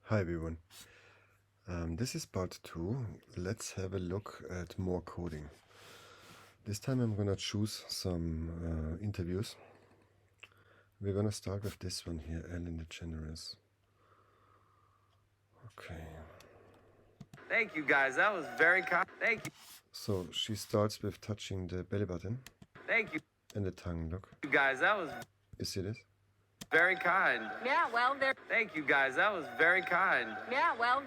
Hi everyone. This is part 2. Let's have a look at more coding. This time I'm gonna choose some interviews. We're gonna start with this one here, Ellen DeGeneres. Okay. Thank you guys, that was very kind. Thank you. So she starts with touching the belly button Thank you. and the tongue. Look. You guys, that was You see this? very kind. Yeah, well, they're Thank you guys, that was very kind.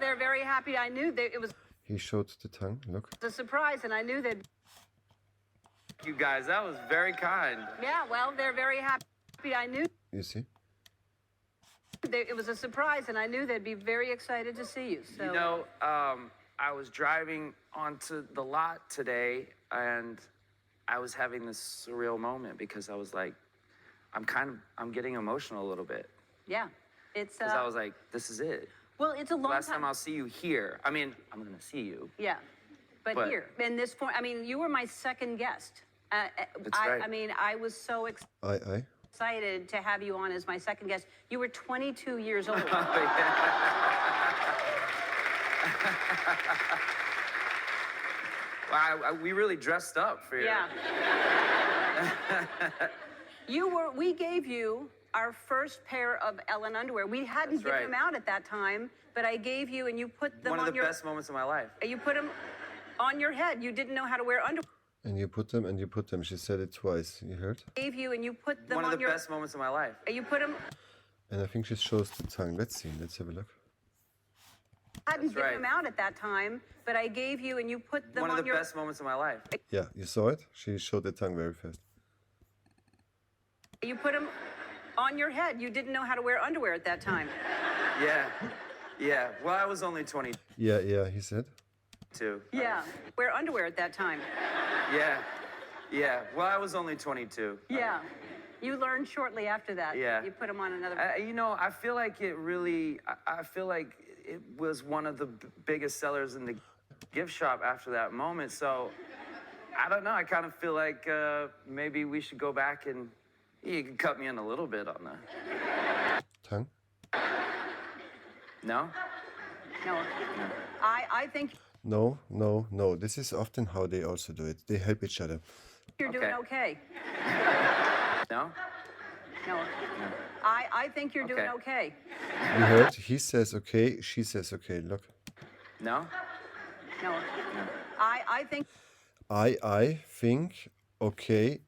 they're very happy. I knew that it was He showed the tongue. Look. a surprise, and I knew that. Thank you guys, that was very kind. Yeah, well, they're very happy. I knew You see? that it was a surprise, and I knew they'd be very excited to see you. So You know, I was driving onto the lot today and I was having this surreal moment because I was like, I'm getting emotional a little bit. yeah, it's Because I was like, this is it. well, it's a long Last time I'll see you here. I mean, I'm gonna see you. yeah, but But- here in this point, I mean, you were my second guest. That's right. I mean, I was so excited to have you on as my second guest. You were 22 years old. Wow, we really dressed up for you. Yeah. We gave you our first pair of Ellen underwear. We hadn't That's given right. them out at that time, but I gave you, and you put them One on of the best moments of my life. You put them on your head. You didn't know how to wear underwear. And you put them and you put them. She said it twice. You heard? Gave you, and you put them One of on the your. best moments of my life. You put them. And I think she shows the tongue. Let's see. Let's have a look. Hadn't That's given right. them out at that time, but I gave you, and you put them One of on the your. best moments of my life. Yeah, you saw it? She showed the tongue very fast. You put them on your head. You didn't know how to wear underwear at that time. Yeah. Yeah. Well, I was only 22. Yeah, he said. Yeah, wear underwear at that time. Yeah. Yeah. Well, I was only 22. Yeah, you learned shortly after that. Yeah. You put them on another. You know, I feel like it really, I feel like it was one of the biggest sellers in the gift shop after that moment. So, I don't know. I kind of feel like maybe we should go back and you can cut me in a little bit on that. Tongue? No? No, I think No. This is often how they also do it. They help each other. you're doing okay. No? No, I think you're doing Okay. okay. You heard? He says okay, she says okay. Look. No? No, I think I think okay.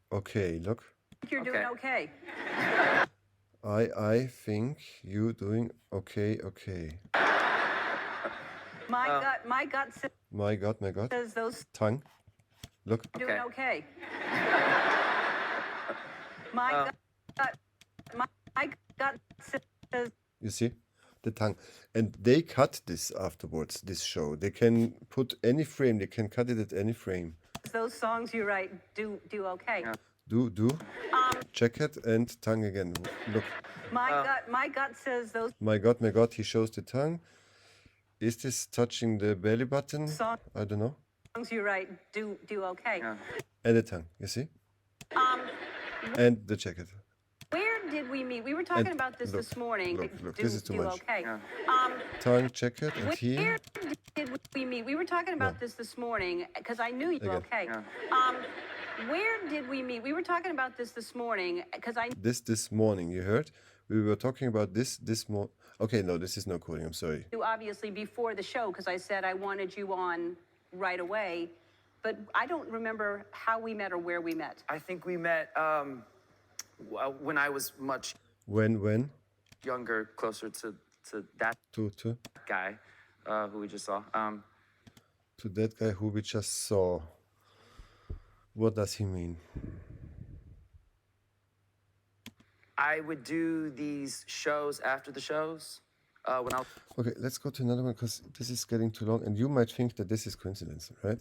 Look. you're doing okay. I think you doing okay. My gut says My God. those Tongue. Look. doing Okay. okay. My gut says You see? The tongue. And they cut this afterwards, this show. They can put any frame, they can cut it at any frame. those songs you write do okay. Do. Jacket and tongue again. Look. My gut says those My God, he shows the tongue. Is this touching the belly button? songs I don't know. you write do okay. Yeah. And the tongue, you see? And the jacket. Where did we meet? We were talking And about this look, this morning. look, this is too much. Okay. Yeah. Tongue, jacket, and Where here. did we meet? We were talking about this morning because I knew you. Again. Okay. Yeah. Where did we meet? We were talking about this morning because I This morning, you heard? We were talking about this morning. Okay, no, this is no coding, I'm sorry. knew obviously before the show because I said I wanted you on right away, but I don't remember how we met or where we met. I think we met when I was much When? younger, closer to that To guy who we just saw. that guy who we just saw. What does he mean? I would do these shows after the shows when I was Okay, let's go to another one because this is getting too long and you might think that this is coincidence, right?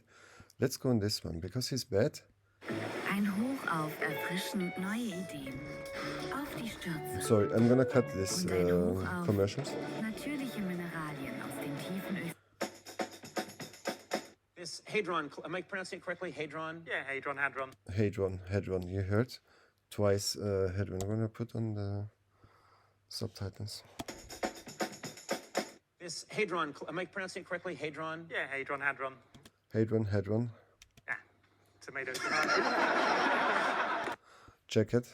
Let's go on this one because he's bad. Ein Hoch auf erfrischend neue Ideen. Auf die Stürze. Sorry, I'm gonna cut this Und ein Hoch auf commercials. natürliche Mineralien aus den Tiefen Österreichs. This hadron, am I pronouncing it correctly? Hadron? Yeah, hadron. Hadron, you heard? Twice hadron. I'm gonna put on the subtitles. This This Hadron, am I pronouncing it correctly? Hadron? Yeah, hadron, hadron. Hadron. Yeah, tomato. Check it.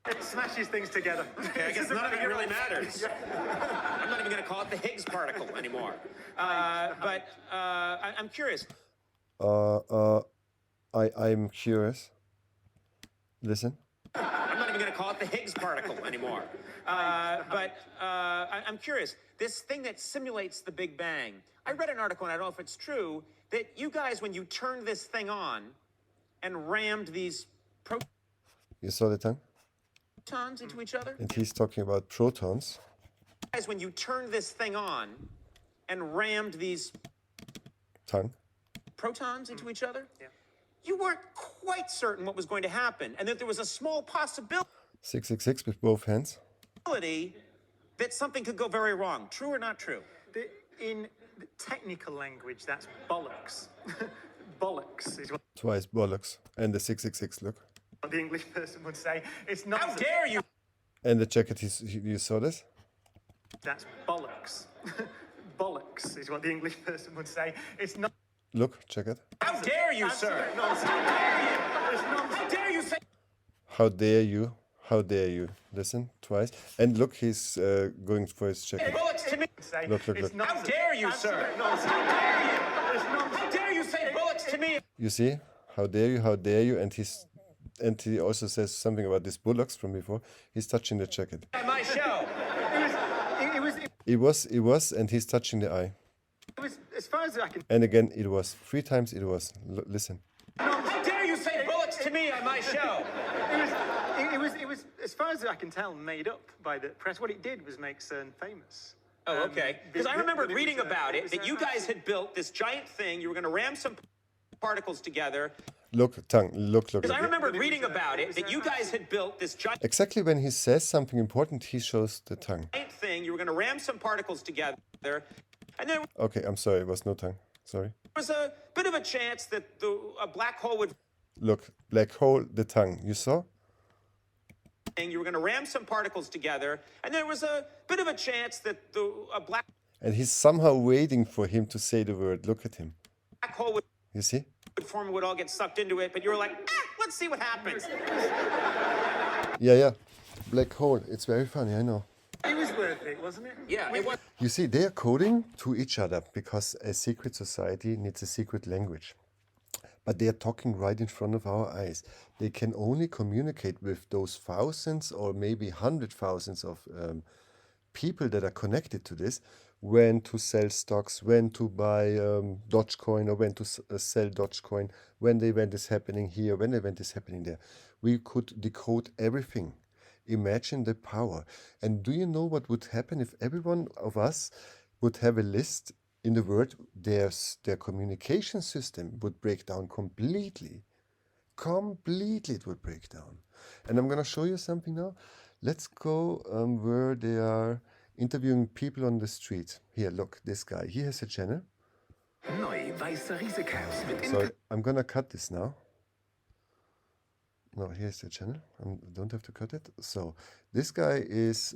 It smashes things together. Okay, I guess none of it really matters. I'm not even going to call it the Higgs particle anymore. I'm curious. I'm curious. Listen. I'm not even going to call it the Higgs particle anymore. I'm curious. This thing that simulates the Big Bang. I read an article, and I don't know if it's true, that you guys, when you turned this thing on and rammed these You saw the tongue? protons into each other? And he's talking about protons. Guys, when you turned this thing on and rammed these Tongue. protons into each other, you weren't quite certain what was going to happen, and that there was a small possibility 666 with both hands. that something could go very wrong. True or not true? In the technical language, that's bollocks. Bollocks is what Twice bollocks. And the 666, look. the English person would say. It's not. How dare you? And the jacket, you saw this? That's bollocks. Bollocks is what the English person would say. It's not. Look, check it. How dare you, sir? Absolute nonsense. It's nonsense. How dare you say? How dare you? How dare you? Listen, twice. And look, he's going for his jacket. Bullets to me. Say Look. it's How nonsense. dare you, sir? Absolute nonsense. How dare you? It's nonsense. How dare you say bullets to me? You see? How dare you? And he also says something about these bullocks from before. He's touching the jacket. On my show. It It was, and he's touching the eye. was, as far as I can. And again, it was. 3 times it was. Listen. How dare you say bullets to me on my show? It was, as far as I can tell, made up by the press. What it did was make CERN famous. Oh, okay. Because I remembered reading about it, was that you guys had built this giant thing. You were going to ram some particles together. Look, tongue. Look. Because I remembered reading about it, that you guys had built this giant Exactly when he says something important, he shows the tongue. thing. You were going to ram some particles together. And there Okay, I'm sorry. It was no tongue. Sorry. was a bit of a chance that a black hole would. Look, black hole, the tongue. You saw? You were going to ram some particles together. And there was a bit of a chance that a black And he's somehow waiting for him to say the word. Look at him. hole would You see? form and would all get sucked into it. But you were like, let's see what happens. Yeah. Black hole. It's very funny, I know. It was worth it, wasn't it? Yeah, it was. You see, they are coding to each other because a secret society needs a secret language. But they are talking right in front of our eyes. They can only communicate with those thousands or maybe 100,000s of people that are connected to this, when to sell stocks, when to buy Dogecoin, or when to sell Dogecoin, when the event is happening here, when the event is happening there. We could decode everything. Imagine the power. And do you know what would happen if every one of us would have a list in the world? Their communication system would break down completely. Completely it would break down. And I'm going to show you something now. Let's go where they are interviewing people on the street. Here, look, this guy. He has a channel. Neu weiße Riesecaps mit So I'm going to cut this now. No, here's the channel. I don't have to cut it. So this guy is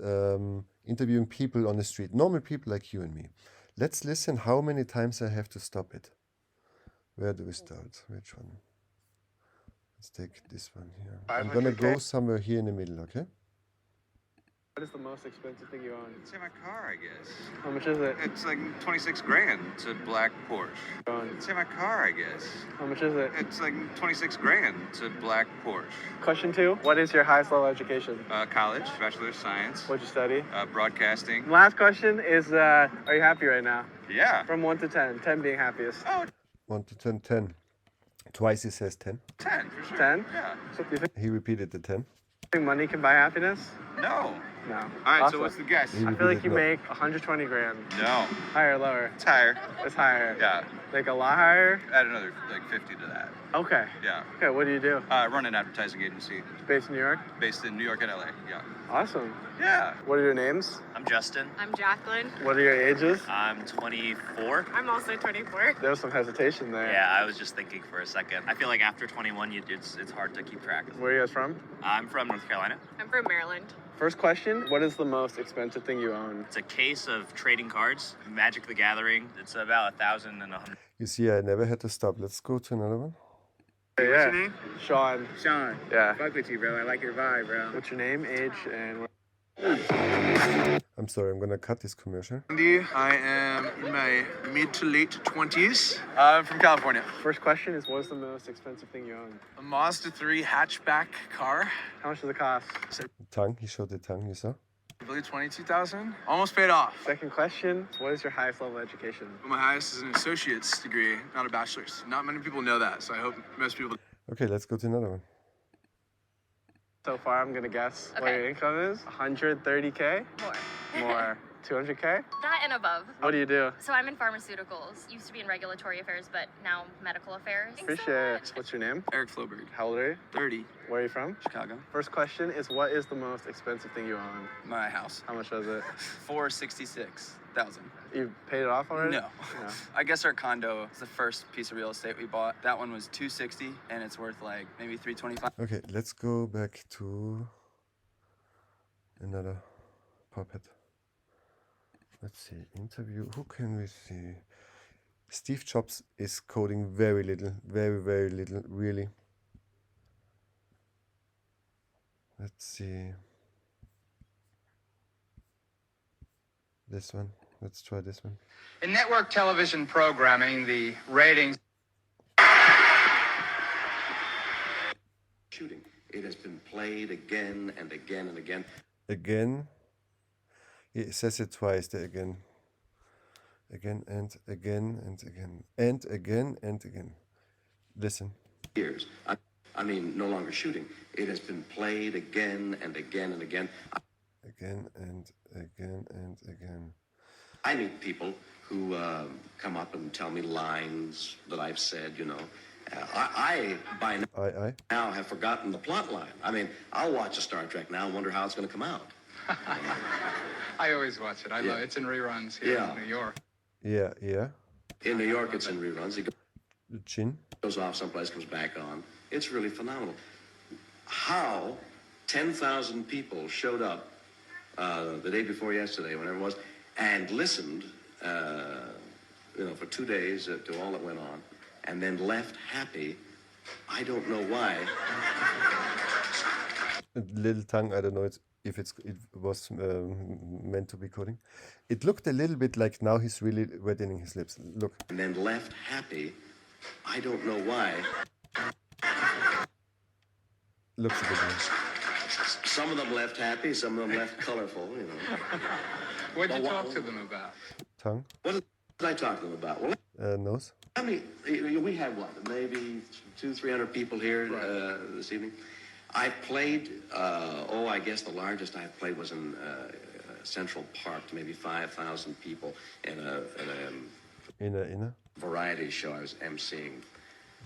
interviewing people on the street, normal people like you and me. Let's listen how many times I have to stop it. Where do we start? Which one? Let's take this one here. I'm gonna go somewhere here in the middle, okay? What is the most expensive thing you own? Say my car, I guess. How much is it? It's like 26 grand. It's a black Porsche. Say my car, I guess. How much is it? It's like 26 grand. It's a black Porsche. Question 2. What is your highest level of education? College, Bachelor of Science, What'd you study? broadcasting. Last question is, are you happy right now? Yeah. From 1 to 10, 10 being happiest. Oh, 1 to 10, 10. Twice he says 10. 10 for sure. 10? Yeah. So do you He repeated the 10. think money can buy happiness? No. No. All right, Awesome. so what's the guess? He I feel like repeated you no. make 120 grand. No. Higher or lower? It's higher. It's higher. Yeah. Like a lot higher? Add another like 50 to that. Okay. Yeah. Okay, what do you do? Run an advertising agency Based in New York? based in New York and LA. Yeah. Awesome. Yeah. What are your names? I'm Justin. I'm Jacqueline. What are your ages? I'm 24. I'm also 24. There was some hesitation there. Yeah, I was just thinking for a second. I feel like after 21, it's hard to keep track. Where are you guys from? I'm from North Carolina. I'm from Maryland. First question, what is the most expensive thing you own? It's a case of trading cards, Magic the Gathering. It's about 1,100. You see, I never had to stop. Let's go to another one. Yeah. What's your name? Sean. Sean. Yeah. Fuck with you, bro. I like your vibe, bro. What's your name, age, and I'm sorry, I'm gonna cut this commercial. I am in my mid to late 20s. I'm from California. first question is what is the most expensive thing you own? A Mazda 3 hatchback car. How much does it cost? Tongue, he showed the tongue, you saw? I believe 22,000. Almost paid off. Second question, what is your highest level of education? My highest is an associate's degree, not a bachelor's. Not many people know that, so I hope most people. Okay, let's go to another one. So far, I'm gonna guess what Okay. your income is. 130K? More. More. 200K? That and above. What do you do? So I'm in pharmaceuticals. Used to be in regulatory affairs, but now medical affairs. Appreciate it. What's your name? Eric Floberg. How old are you? 30. Where are you from? Chicago. First question is what is the most expensive thing you own? My house. How much was it? 466,000. You paid it off already? No. I guess our condo is the first piece of real estate we bought. That one was 260, and it's worth like maybe 325. Okay, let's go back to another puppet. Let's see, interview. Who can we see? Steve Jobs is coding very little, very little, really. Let's see. This one. Let's try this one. In network television programming, the ratings. Shooting. It has been played again and again and again. Again. He says it twice, the again. Again and again and again. And again and again. Listen. Years. I mean, no longer shooting. It has been played again and again and again. Again and again and again. I meet people who come up and tell me lines that I've said, you know. I by now have forgotten the plot line. I mean, I'll watch a Star Trek now and wonder how it's going to come out. I always watch it. I love it. It's in reruns here in New York. Yeah. In New York, it's in reruns. He Chin. goes off someplace, comes back on. It's really phenomenal. How 10,000 people showed up the day before yesterday, whenever it was, and listened, for 2 days to all that went on, and then left happy. I don't know why. Little tongue, I don't know if it was meant to be coding. It looked a little bit like now he's really reddening his lips. Look. And then left happy. I don't know why. Looks a bit nice. Some of them left happy, some of them left colorful, you know. What did you talk to them about? Tongue. What did I talk to them about? Well, nose. I mean, we had what, maybe 200-300 people here this evening. I played, I guess the largest I played was in Central Park, to maybe 5,000 people in a variety show I was emceeing.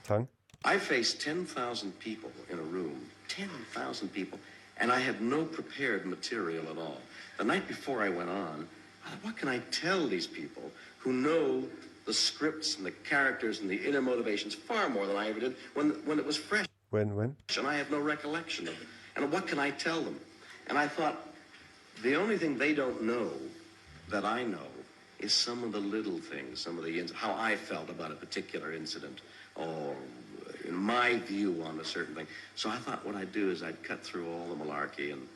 Tongue. I faced 10,000 people in a room, 10,000 people, and I had no prepared material at all. The night before I went on, I thought, what can I tell these people who know the scripts and the characters and the inner motivations far more than I ever did when it was fresh? When? And I have no recollection of it. And what can I tell them? And I thought, the only thing they don't know that I know is some of the little things, some of the how I felt about a particular incident, or my view on a certain thing. So I thought what I'd do is I'd cut through all the malarkey and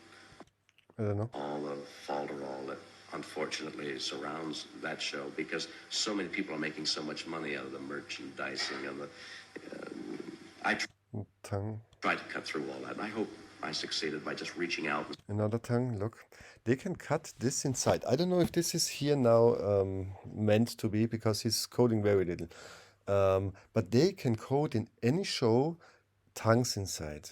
I don't know. all the falderall that unfortunately surrounds that show, because so many people are making so much money out of the merchandising and the. I tried to cut through all that, and I hope I succeeded by just reaching out. Another tongue, look. They can cut this inside. I don't know if this is here now meant to be, because he's coding very little. But they can code in any show tongues inside.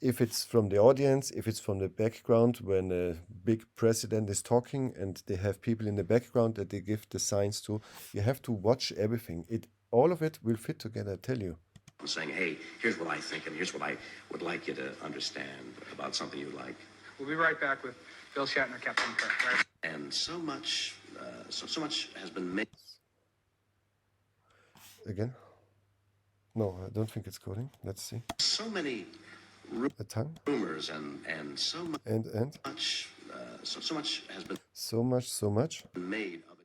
If it's from the audience, if it's from the background, when a big president is talking and they have people in the background that they give the signs to, you have to watch everything. All of it will fit together, I tell you. Saying, hey, here's what I think, and here's what I would like you to understand about something you like. We'll be right back with Bill Shatner, Captain Kirk. Right? And so much has been made. Again? No, I don't think it's coding. Let's see. So many a tongue, rumors and so and much, so much has been so much made of